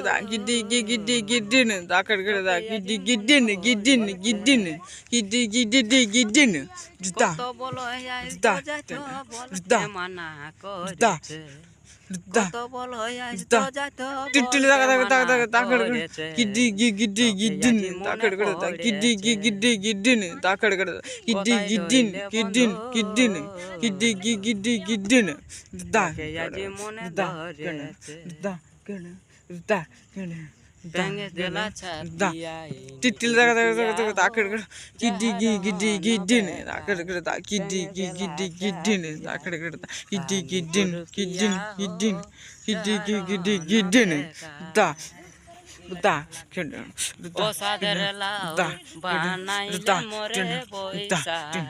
da giddin takar da giddin da কত বলো da da মানা da করেছে da কত বলো da যাইতো titil takar giddin takar da giddin takar da giddin da আজি মনে da ধরেছে da da ব্যাঙে দেলা ছাতিয়া titil takar giddin takar da giddin takar da giddin da da ও সাদের লাউ বানাইলে মোরে বৈশাখী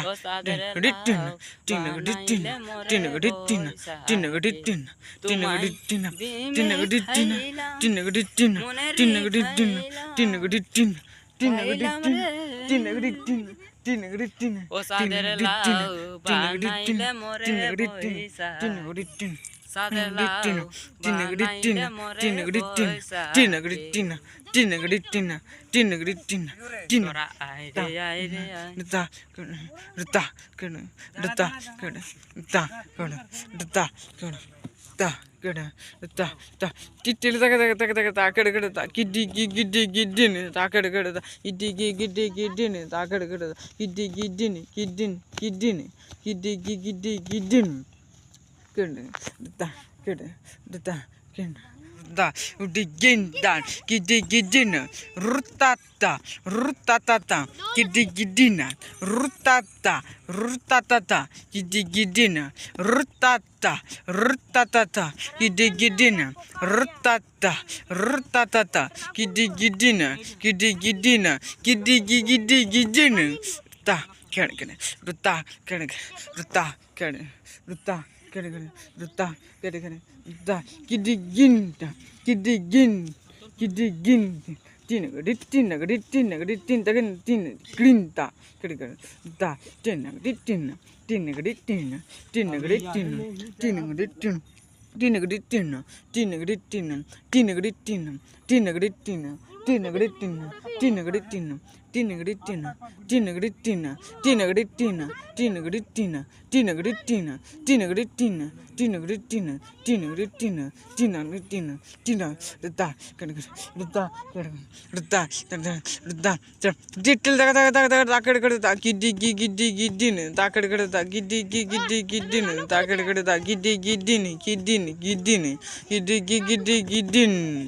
ও সাদের লাউ বানাইলে মোরে বৈশাখী তোমায় বিমে খাইলাম মনের খাইলাম ও সাদের লাউ বানাইলে মোরে বৈশাখী সাদের লাউ বানাইলে মোরে বৈশাখী তোরা আইরে আইরে titil takar da giddin takar da giddin takar da giddin da udigindan giddin rutata giddina rutata giddina rutata giddina rutata giddina giddina da ruta da giddin glinta da giddin